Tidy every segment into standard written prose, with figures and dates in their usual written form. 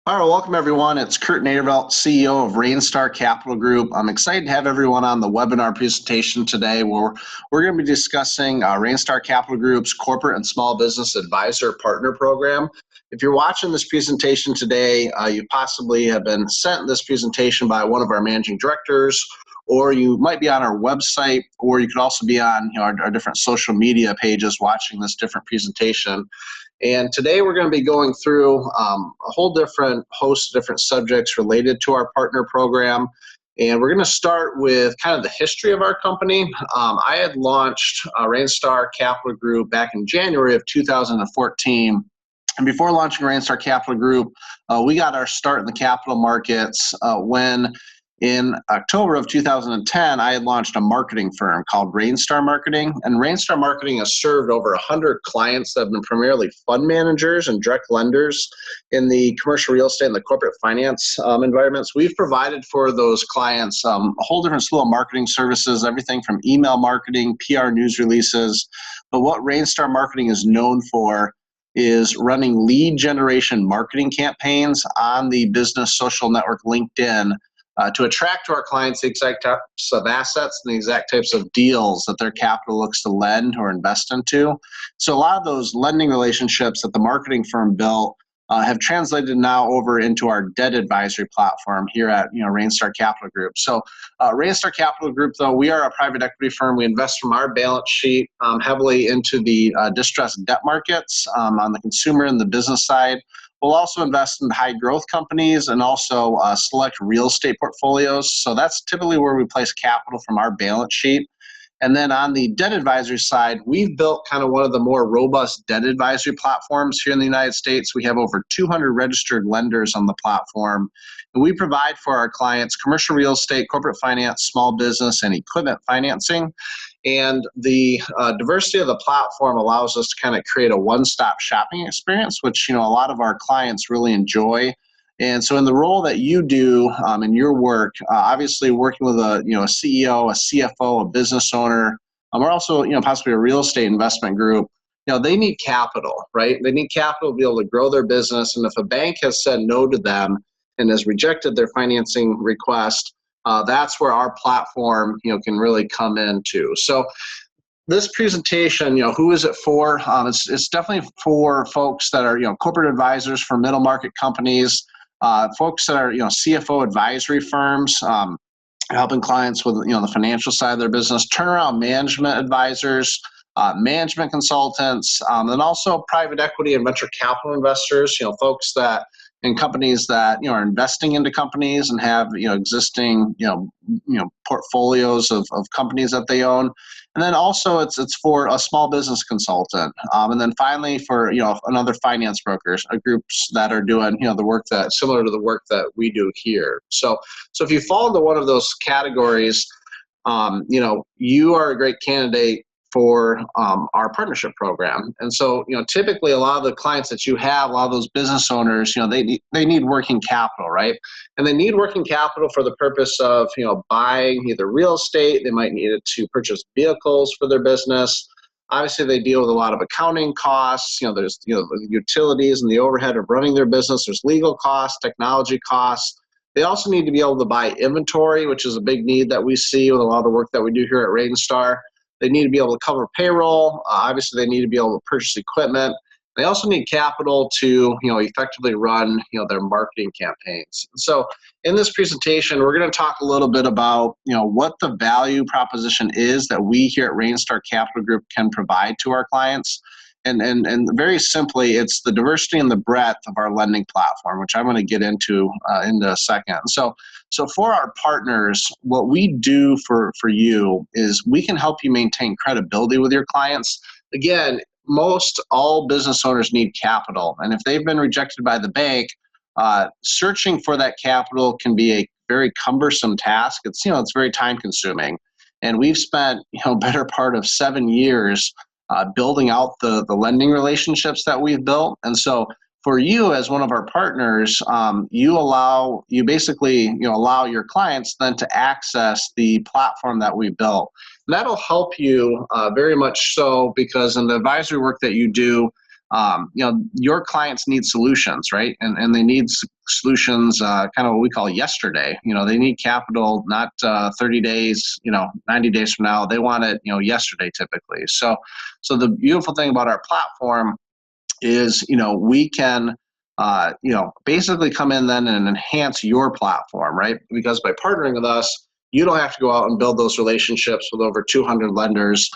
All right, welcome everyone. It's Kurt Nadervelt, CEO of Rainstar Capital Group. I'm excited to have everyone on the webinar presentation today where we're going to be discussing Rainstar Capital Group's Corporate and Small Business Advisor Partner Program. If you're watching this presentation today, you possibly have been sent this presentation by one of our managing directors, or you might be on our website, or you could also be on our different social media pages watching this different presentation. And today we're going to be going through a whole different host of different subjects related to our partner program. And we're going to start with kind of the history of our company. I had launched Rainstar Capital Group back in January of 2014. And before launching Rainstar Capital Group, we got our start in the capital markets when in October of 2010, I had launched a marketing firm called Rainstar Marketing, and Rainstar Marketing has served over 100 clients that have been primarily fund managers and direct lenders in the commercial real estate and the corporate finance environments. We've provided for those clients a whole different slew of marketing services, everything from email marketing, PR news releases. But what Rainstar Marketing is known for is running lead generation marketing campaigns on the business social network LinkedIn to attract to our clients the exact types of assets and the exact types of deals that their capital looks to lend or invest into. So a lot of those lending relationships that the marketing firm built have translated now over into our debt advisory platform here at Rainstar Capital Group. So Rainstar Capital Group, though, we are a private equity firm. We invest from our balance sheet heavily into the distressed debt markets on the consumer and the business side. We'll also invest in high growth companies and also select real estate portfolios. So that's typically where we place capital from our balance sheet. And then on the debt advisory side, we've built kind of one of the more robust debt advisory platforms here in the United States. We have over 200 registered lenders on the platform. And we provide for our clients commercial real estate, corporate finance, small business, and equipment financing. And the diversity of the platform allows us to kind of create a one-stop shopping experience, which a lot of our clients really enjoy. And so in the role that you do in your work, obviously working with a CEO, a CFO, a business owner, or also possibly a real estate investment group, they need capital, right? They need capital to be able to grow their business. And if a bank has said no to them and has rejected their financing request, that's where our platform can really come into. So this presentation, who is it for? It's definitely for folks that are corporate advisors for middle market companies. Folks that are CFO advisory firms, helping clients with the financial side of their business, turnaround management advisors, management consultants, and also private equity and venture capital investors. Folks that in companies that are investing into companies and have existing portfolios of companies that they own. And then also it's for a small business consultant. And then finally for another finance brokers, groups that are doing the work that similar to the work that we do here. So if you fall into one of those categories, you are a great candidate for our partnership program. And so, typically a lot of the clients that you have, a lot of those business owners, they need working capital, right? And they need working capital for the purpose of, buying either real estate. They might need it to purchase vehicles for their business. Obviously, they deal with a lot of accounting costs. There's, the utilities and the overhead of running their business. There's legal costs, technology costs. They also need to be able to buy inventory, which is a big need that we see with a lot of the work that we do here at Rainstar. They need to be able to cover payroll. Obviously, they need to be able to purchase equipment. They also need capital to, effectively run, their marketing campaigns. So in this presentation, we're going to talk a little bit about, what the value proposition is that we here at Rainstar Capital Group can provide to our clients. And very simply, it's the diversity and the breadth of our lending platform, which I'm going to get into in a second. So for our partners, what we do for you is we can help you maintain credibility with your clients. Again, most all business owners need capital. And if they've been rejected by the bank, searching for that capital can be a very cumbersome task. It's very time consuming. And we've spent better part of 7 years building out the lending relationships that we've built. And so for you as one of our partners, you basically allow your clients then to access the platform that we built. And that'll help you very much so, because in the advisory work that you do, your clients need solutions, right? And they need solutions, kind of what we call yesterday. They need capital, not 30 days, 90 days from now. They want it, yesterday typically. So the beautiful thing about our platform is, we can, basically come in then and enhance your platform, right? Because by partnering with us, you don't have to go out and build those relationships with over 200 lenders.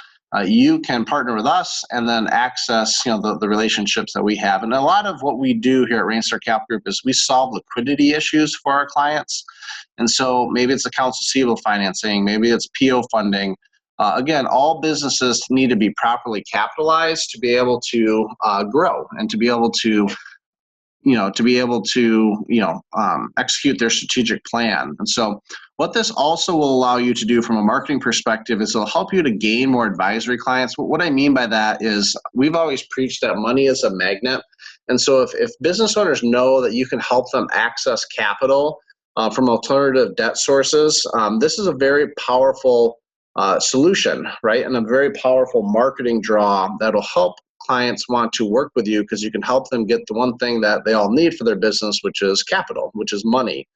You can partner with us and then access, the relationships that we have. And a lot of what we do here at Rainstar Capital Group is we solve liquidity issues for our clients. And so maybe it's accounts receivable financing, maybe it's PO funding. Again, all businesses need to be properly capitalized to be able to grow and to be able to execute their strategic plan. And so what this also will allow you to do from a marketing perspective is it'll help you to gain more advisory clients. What I mean by that is we've always preached that money is a magnet. And so if business owners know that you can help them access capital from alternative debt sources, this is a very powerful solution, right? And a very powerful marketing draw that'll help clients want to work with you because you can help them get the one thing that they all need for their business, which is capital, which is money.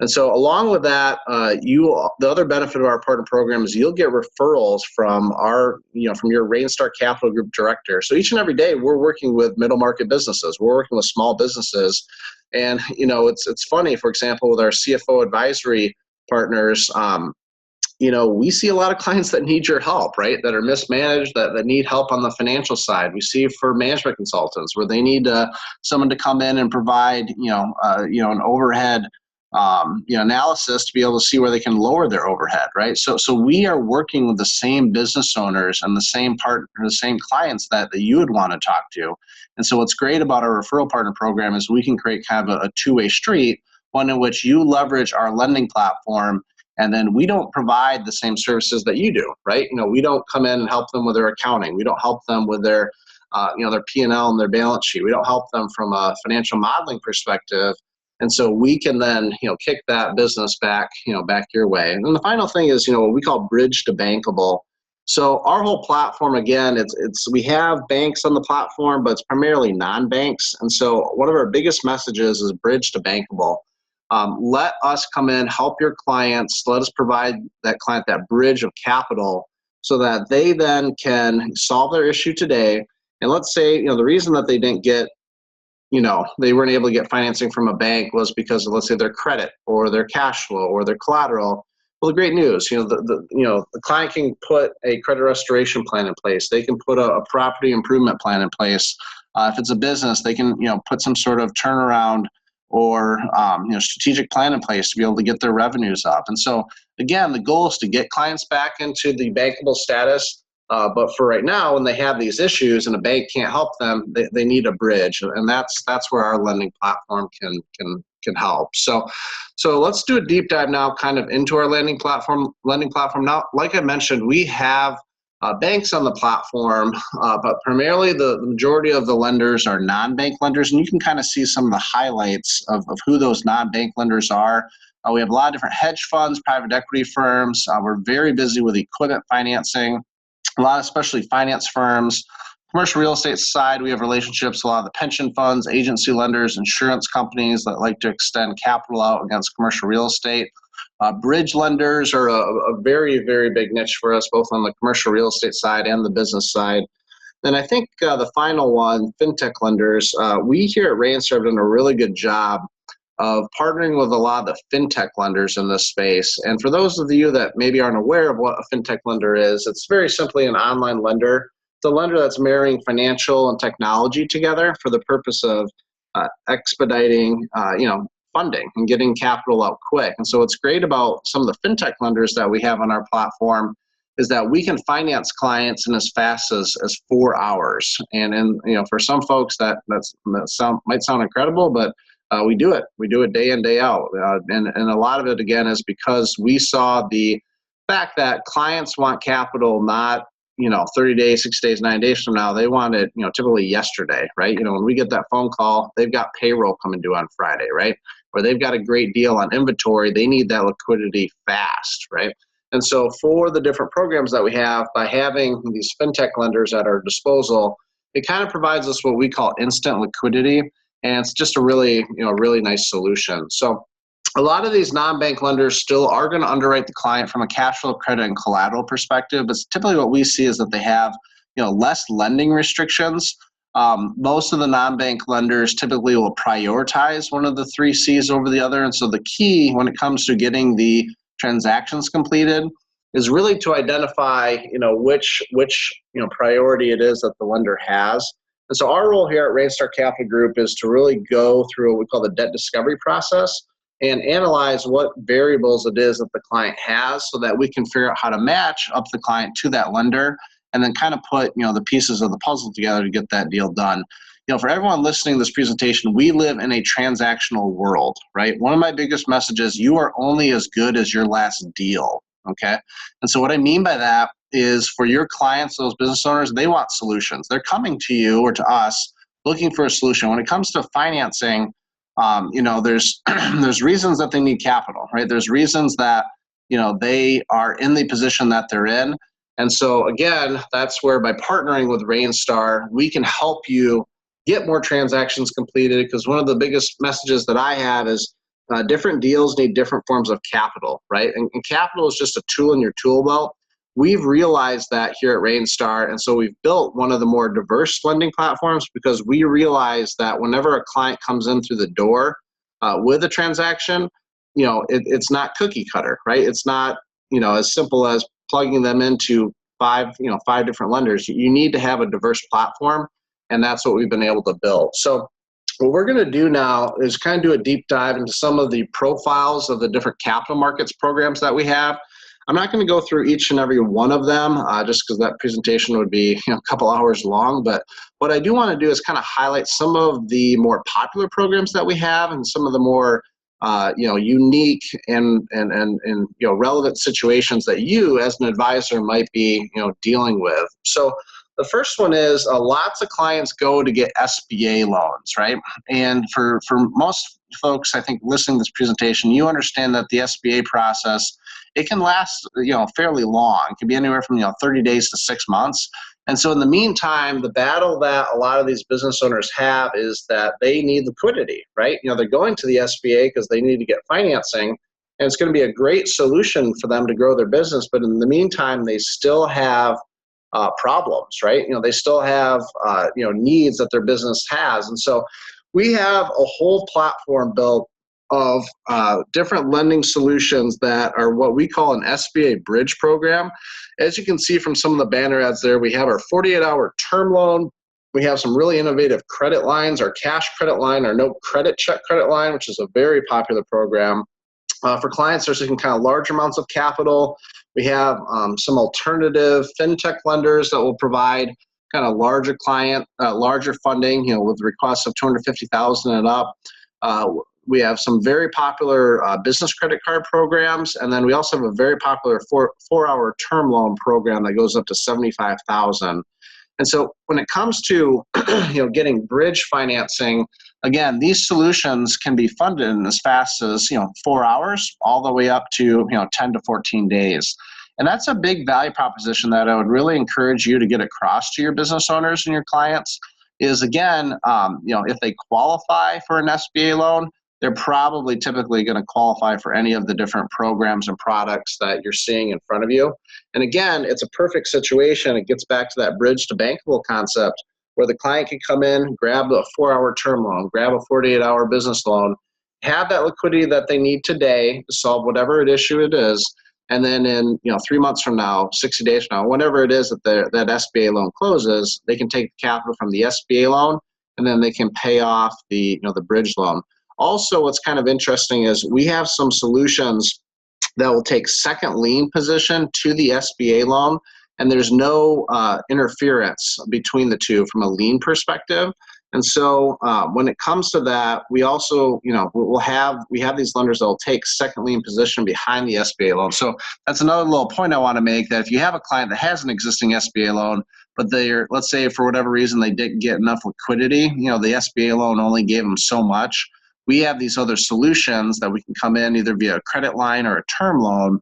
And so along with that, the other benefit of our partner program is you'll get referrals from from your Rainstar Capital Group director. So each and every day we're working with middle market businesses. We're working with small businesses. And, it's funny, for example, with our CFO advisory partners, we see a lot of clients that need your help, right? That are mismanaged, that need help on the financial side. We see for management consultants where they need someone to come in and provide, an overhead, analysis to be able to see where they can lower their overhead, right? So we are working with the same business owners and the same clients that you would want to talk to. And so what's great about our referral partner program is we can create kind of a two-way street, one in which you leverage our lending platform. And then we don't provide the same services that you do, right? We don't come in and help them with their accounting. We don't help them with their, their P&L and their balance sheet. We don't help them from a financial modeling perspective. And so we can then, kick that business back your way. And then the final thing is, what we call bridge to bankable. So our whole platform, again, we have banks on the platform, but it's primarily non-banks. And so one of our biggest messages is bridge to bankable. Let us come in, help your clients. Let us provide that client that bridge of capital so that they then can solve their issue today. And let's say, the reason that they didn't get, they weren't able to get financing from a bank was because of, let's say, their credit or their cash flow or their collateral. Well, the great news, the client can put a credit restoration plan in place. They can put a property improvement plan in place. If it's a business, they can, put some sort of turnaround or strategic plan in place to be able to get their revenues up. And so again, the goal is to get clients back into the bankable status. But for right now, when they have these issues and a bank can't help them, they need a bridge, and that's where our lending platform can help. So let's do a deep dive now, kind of into our lending platform. Now, like I mentioned, we have banks on the platform, but primarily the majority of the lenders are non-bank lenders, and you can kind of see some of the highlights of who those non-bank lenders are. We have a lot of different hedge funds, private equity firms. We're very busy with equipment financing, a lot of especially finance firms. Commercial real estate side, we have relationships with a lot of the pension funds, agency lenders, insurance companies that like to extend capital out against commercial real estate. Bridge lenders are a very, very big niche for us, both on the commercial real estate side and the business side. And I think the final one, fintech lenders, we here at Rainstar have done a really good job of partnering with a lot of the fintech lenders in this space. And for those of you that maybe aren't aware of what a fintech lender is, it's very simply an online lender. It's a lender that's marrying financial and technology together for the purpose of expediting, funding and getting capital out quick. And so what's great about some of the fintech lenders that we have on our platform is that we can finance clients in as fast as 4 hours. And for some folks that might sound incredible, but we do it. We do it day in, day out. And a lot of it, again, is because we saw the fact that clients want capital not 30 days, 6 days, 9 days from now. They want it, typically yesterday, right? When we get that phone call, they've got payroll coming due on Friday, right? Or they've got a great deal on inventory. They need that liquidity fast, right? And so for the different programs that we have, by having these fintech lenders at our disposal, it kind of provides us what we call instant liquidity, and it's just a really, really nice solution. So a lot of these non-bank lenders still are going to underwrite the client from a cash flow, credit, and collateral perspective, but typically what we see is that they have, less lending restrictions. Most of the non-bank lenders typically will prioritize one of the three C's over the other, and so the key when it comes to getting the transactions completed is really to identify, which priority it is that the lender has. And so our role here at Rainstar Capital Group is to really go through what we call the debt discovery process and analyze what variables it is that the client has so that we can figure out how to match up the client to that lender and then kind of put, the pieces of the puzzle together to get that deal done. For everyone listening to this presentation, we live in a transactional world, right? One of my biggest messages, you are only as good as your last deal, okay? And so what I mean by that is for your clients, those business owners, they want solutions. They're coming to you or to us looking for a solution. When it comes to financing, there's there's reasons that they need capital, right? There's reasons that, they are in the position that they're in. And so again, that's where by partnering with Rainstar, we can help you get more transactions completed, because one of the biggest messages that I have is different deals need different forms of capital, right? And capital is just a tool in your tool belt. We've realized that here at Rainstar, and so we've built one of the more diverse lending platforms because we realize that whenever a client comes in through the door with a transaction, it's not cookie cutter, right? It's not, as simple as plugging them into five different lenders. You need to have a diverse platform, and that's what we've been able to build. So what we're going to do now is kind of do a deep dive into some of the profiles of the different capital markets programs that we have. I'm not going to go through each and every one of them just because that presentation would be a couple hours long. But what I do want to do is kind of highlight some of the more popular programs that we have and some of the more unique and relevant situations that you as an advisor might be dealing with. So the first one is lots of clients go to get SBA loans, right? And for most folks, I think listening to this presentation, you understand that the SBA process, it can last fairly long. It can be anywhere from 30 days to 6 months. And so in the meantime, the battle that a lot of these business owners have is that they need liquidity, right? They're going to the SBA because they need to get financing, and it's going to be a great solution for them to grow their business. But in the meantime, they still have problems, right? They still have needs that their business has. And so we have a whole platform built of different lending solutions that are what we call an SBA bridge program. As you can see from some of the banner ads there, we have our 48-hour term loan. We have some really innovative credit lines, our cash credit line, our no credit check credit line, which is a very popular program. For clients, they're seeking kind of large amounts of capital. We have some alternative fintech lenders that will provide kind of larger funding, with requests of $250,000 and up. We have some very popular business credit card programs, and then we also have a very popular four-hour term loan program that goes up to $75,000. And so when it comes to getting bridge financing, again, these solutions can be funded in as fast as 4 hours all the way up to 10 to 14 days. And that's a big value proposition that I would really encourage you to get across to your business owners and your clients is, again, if they qualify for an SBA loan, they're probably typically going to qualify for any of the different programs and products that you're seeing in front of you. And again, it's a perfect situation. It gets back to that bridge to bankable concept where the client can come in, grab a 4-hour term loan, grab a 48-hour business loan, have that liquidity that they need today to solve whatever issue it is. And then in 3 months from now, 60 days from now, whenever it is that that SBA loan closes, they can take the capital from the SBA loan and then they can pay off the bridge loan. Also, what's kind of interesting is we have some solutions that will take second lien position to the SBA loan, and there's no interference between the two from a lien perspective. And so when it comes to that, we also, we have these lenders that will take second lien position behind the SBA loan. So that's another little point I want to make, that if you have a client that has an existing SBA loan, but let's say for whatever reason they didn't get enough liquidity, the SBA loan only gave them so much, we have these other solutions that we can come in either via a credit line or a term loan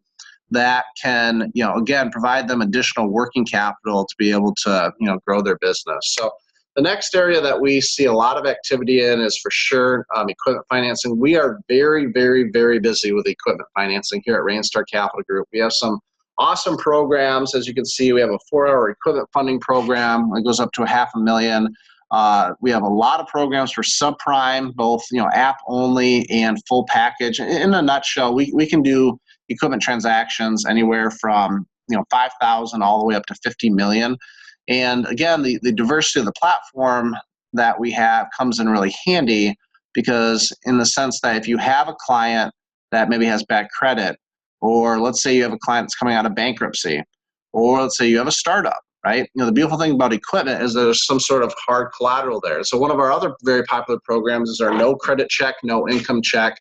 that can, again, provide them additional working capital to be able to, grow their business. So The next area that we see a lot of activity in is for sure equipment financing. We are very, very, very busy with equipment financing here at Rainstar Capital Group. We have some awesome programs. As you can see, we have a 4-hour equipment funding program that goes up to $500,000. We have a lot of programs for subprime, both app only and full package. In a nutshell, we can do equipment transactions anywhere from 5,000 all the way up to 50 million. And again, the diversity of the platform that we have comes in really handy, because in the sense that if you have a client that maybe has bad credit, or let's say you have a client that's coming out of bankruptcy, or let's say you have a startup, right? The beautiful thing about equipment is there's some sort of hard collateral there. So one of our other very popular programs is our no credit check, no income check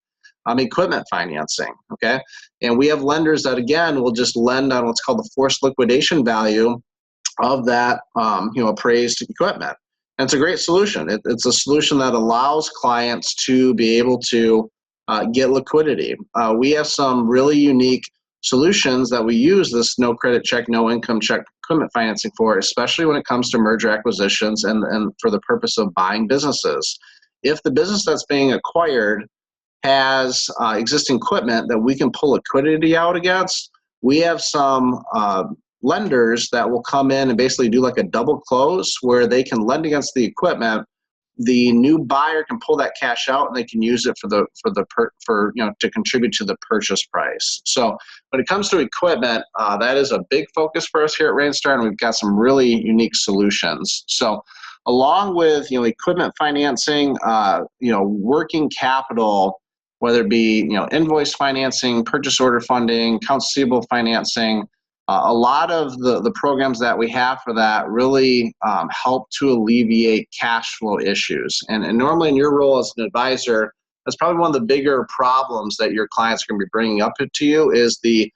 equipment financing, okay? And we have lenders that, again, will just lend on what's called the forced liquidation value of that appraised equipment. And it's a great solution. It's a solution that allows clients to be able to get liquidity. We have some really unique solutions that we use this no credit check, no income check equipment financing for, especially when it comes to merger acquisitions and for the purpose of buying businesses. If the business that's being acquired has existing equipment that we can pull liquidity out against, we have some lenders that will come in and basically do like a double close where they can lend against the equipment. The new buyer can pull that cash out and they can use it to contribute to the purchase price. So when it comes to equipment, that is a big focus for us here at Rainstar, and we've got some really unique solutions. So along with equipment financing, working capital, whether it be invoice financing, purchase order funding, accounts receivable financing, a lot of the programs that we have for that really help to alleviate cash flow issues. And normally in your role as an advisor, that's probably one of the bigger problems that your clients are going to be bringing up to you is the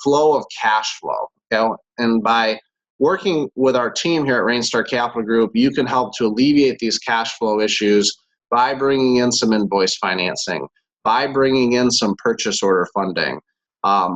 flow of cash flow. Okay? And by working with our team here at Rainstar Capital Group, you can help to alleviate these cash flow issues by bringing in some invoice financing, by bringing in some purchase order funding.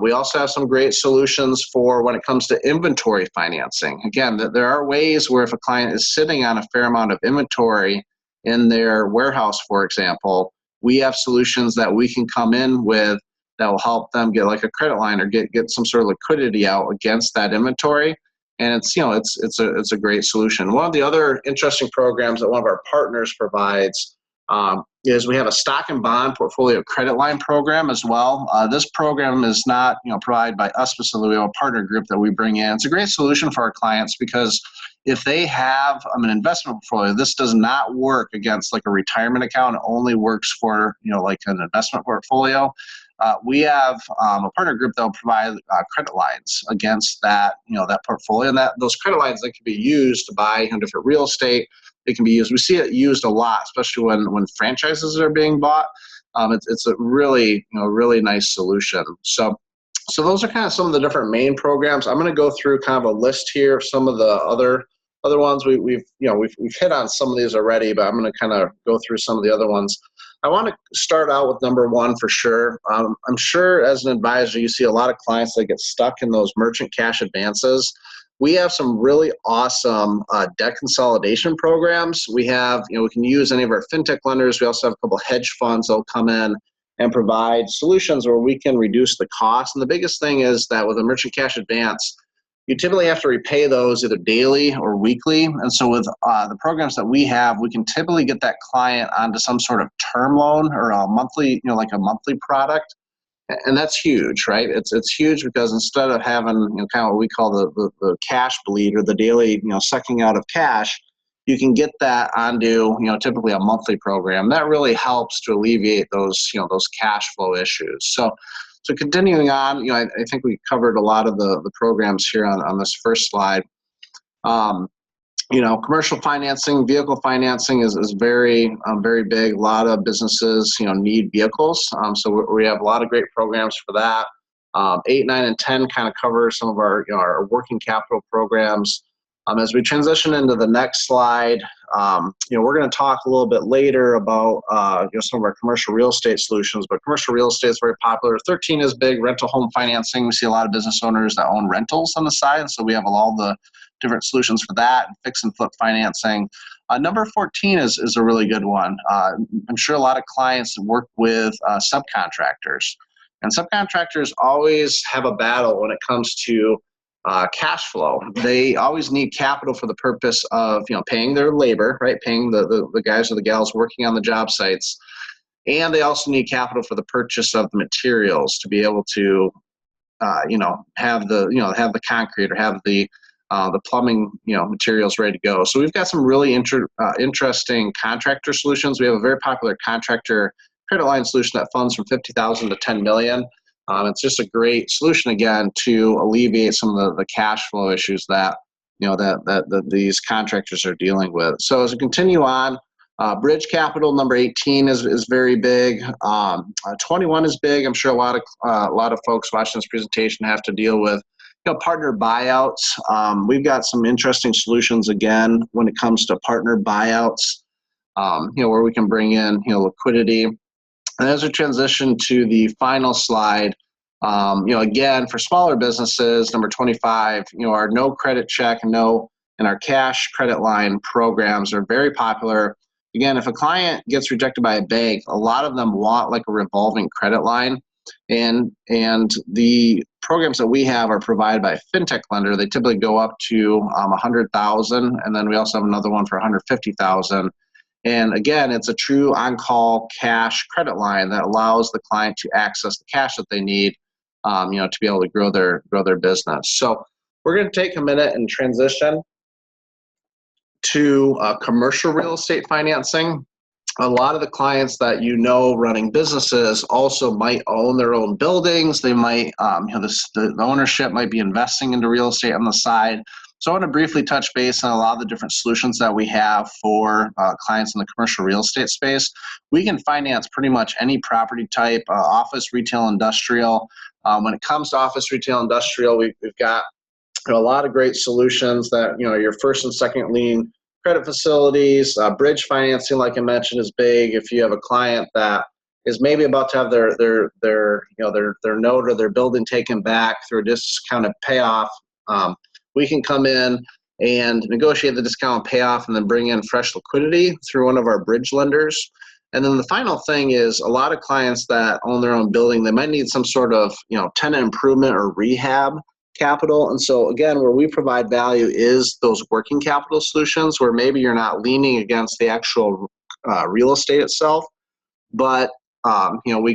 We also have some great solutions for when it comes to inventory financing. Again, there are ways where if a client is sitting on a fair amount of inventory in their warehouse, for example, we have solutions that we can come in with that will help them get like a credit line or get some sort of liquidity out against that inventory. And it's a great solution. One of the other interesting programs that one of our partners provides is we have a stock and bond portfolio credit line program as well. This program is not provided by us specifically. We have a partner group that we bring in. It's a great solution for our clients because if they have an investment portfolio, this does not work against like a retirement account. It only works for like an investment portfolio. We have a partner group that will provide credit lines against that that portfolio, and those credit lines that can be used to buy different real estate. It can be used. We see it used a lot, especially when franchises are being bought. It's a really really nice solution. So those are kind of some of the different main programs. I'm going to go through kind of a list here of some of the other ones. We've hit on some of these already, but I'm going to kind of go through some of the other ones. I want to start out with number one for sure. I'm sure as an advisor, you see a lot of clients that get stuck in those merchant cash advances. We have some really awesome debt consolidation programs. We have, we can use any of our fintech lenders. We also have a couple hedge funds that will come in and provide solutions where we can reduce the cost. And the biggest thing is that with a merchant cash advance, you typically have to repay those either daily or weekly. And so with the programs that we have, we can typically get that client onto some sort of term loan or a monthly, like a monthly product. And that's huge, right? It's huge because instead of having kind of what we call the cash bleed or the daily sucking out of cash, you can get that onto typically a monthly program. That really helps to alleviate those those cash flow issues. So continuing on, I think we covered a lot of the programs here on this first slide. Commercial financing, vehicle financing is very big. A lot of businesses need vehicles, so we have a lot of great programs for that. 8, 9, and 10 kind of cover some of our our working capital programs. As we transition into the next slide, we're going to talk a little bit later about some of our commercial real estate solutions, but commercial real estate is very popular. 13 is big, rental home financing. We see a lot of business owners that own rentals on the side, so we have all the different solutions for that, and fix and flip financing. Number 14 is a really good one. I'm sure a lot of clients work with subcontractors, and subcontractors always have a battle when it comes to cash flow. They always need capital for the purpose of paying their labor, right? Paying the guys or the gals working on the job sites, and they also need capital for the purchase of the materials to be able to have the concrete or have the plumbing materials ready to go. So we've got some really interesting contractor solutions. We have a very popular contractor credit line solution that funds from $50,000 to $10 million. It's just a great solution again to alleviate some of the cash flow issues that that these contractors are dealing with. So as we continue on, bridge capital number 18 is very big. 21 is big. I'm sure a lot of folks watching this presentation have to deal with partner buyouts. We've got some interesting solutions again when it comes to partner buyouts. Where we can bring in liquidity. And as we transition to the final slide, again for smaller businesses, number 25, our no credit check and our cash credit line programs are very popular. Again, if a client gets rejected by a bank, a lot of them want like a revolving credit line, and the programs that we have are provided by a fintech lender. They typically go up to 100,000, and then we also have another one for 150,000. And again, it's a true on-call cash credit line that allows the client to access the cash that they need, to be able to grow their business. So we're going to take a minute and transition to commercial real estate financing. A lot of the clients that running businesses also might own their own buildings. They might, the ownership might be investing into real estate on the side. So I want to briefly touch base on a lot of the different solutions that we have for clients in the commercial real estate space. We can finance pretty much any property type, office, retail, industrial. When it comes to office, retail, industrial, we've got a lot of great solutions that, your first and second lien credit facilities, bridge financing, like I mentioned, is big. If you have a client that is maybe about to have their note or their building taken back through a discounted payoff, we can come in and negotiate the discount payoff and then bring in fresh liquidity through one of our bridge lenders. And then the final thing is a lot of clients that own their own building, they might need some sort of tenant improvement or rehab capital. And so again, where we provide value is those working capital solutions where maybe you're not leaning against the actual real estate itself, but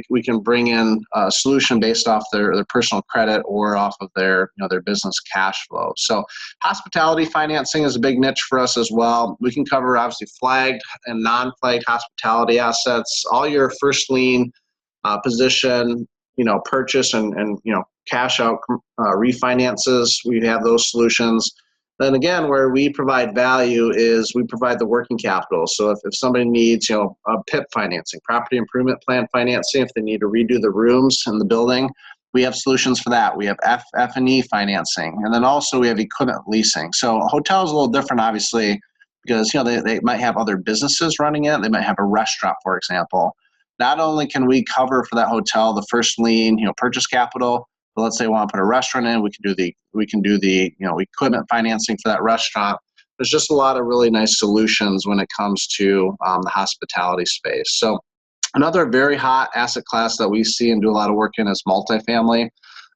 we can bring in a solution based off their personal credit or off of their business cash flow. So hospitality financing is a big niche for us as well. We can cover obviously flagged and non-flagged hospitality assets, all your first lien position, purchase and cash out refinances. We have those solutions. Then again, where we provide value is we provide the working capital. So if somebody needs, a PIP financing, property improvement plan financing, if they need to redo the rooms in the building, we have solutions for that. We have F&E financing, and then also we have equipment leasing. So a hotel is a little different, obviously, because they might have other businesses running it. They might have a restaurant, for example. Not only can we cover for that hotel the first lien, purchase capital, but let's say we want to put a restaurant in, we can do the equipment financing for that restaurant. There's just a lot of really nice solutions when it comes to the hospitality space. So another very hot asset class that we see and do a lot of work in is multifamily.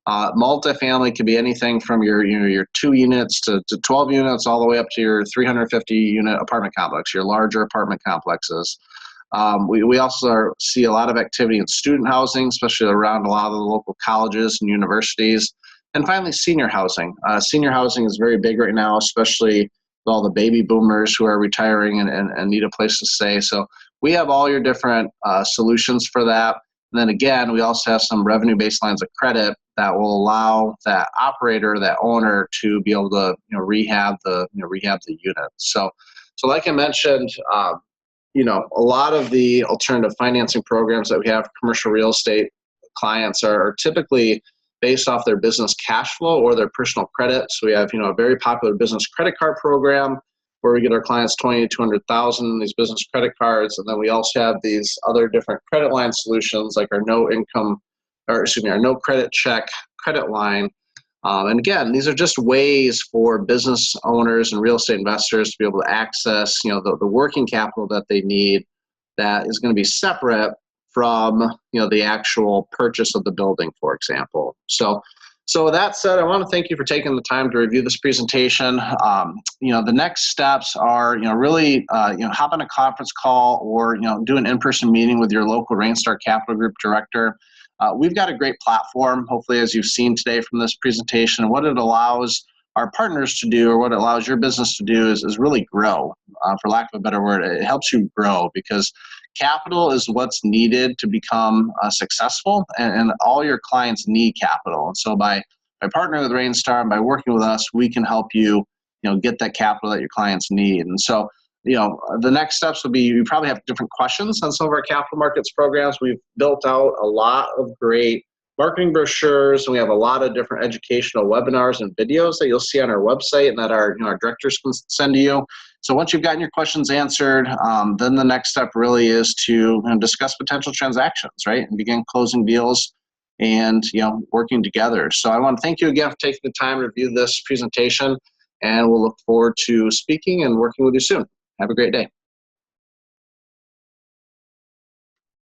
Multifamily could be anything from your 2 units to 12 units, all the way up to your 350 unit apartment complex, your larger apartment complexes. We also see a lot of activity in student housing, especially around a lot of the local colleges and universities. And finally, senior housing. Senior housing is very big right now, especially with all the baby boomers who are retiring and need a place to stay. So we have all your different solutions for that. And then again, we also have some revenue-based lines of credit that will allow that operator, that owner, to be able to rehab the unit. So like I mentioned, a lot of the alternative financing programs that we have for commercial real estate clients are typically based off their business cash flow or their personal credit. So we have, a very popular business credit card program where we get our clients $20,000 to $200,000 in these business credit cards. And then we also have these other different credit line solutions like our no credit check credit line, And again, these are just ways for business owners and real estate investors to be able to access, the working capital that they need that is going to be separate from, the actual purchase of the building, for example. So with that said, I want to thank you for taking the time to review this presentation. The next steps are, really, hop on a conference call or, do an in-person meeting with your local Rainstar Capital Group director. We've got a great platform, hopefully, as you've seen today from this presentation. What it allows our partners to do, or what it allows your business to do, is really grow. For lack of a better word, it helps you grow, because capital is what's needed to become successful, and all your clients need capital. And so by partnering with Rainstar and by working with us, we can help you, get that capital that your clients need. And so, the next steps will be, you probably have different questions on some of our capital markets programs. We've built out a lot of great marketing brochures, and we have a lot of different educational webinars and videos that you'll see on our website and that our directors can send to you. So once you've gotten your questions answered, then the next step really is to discuss potential transactions, right? And begin closing deals and working together. So I want to thank you again for taking the time to review this presentation, and we'll look forward to speaking and working with you soon. Have a great day.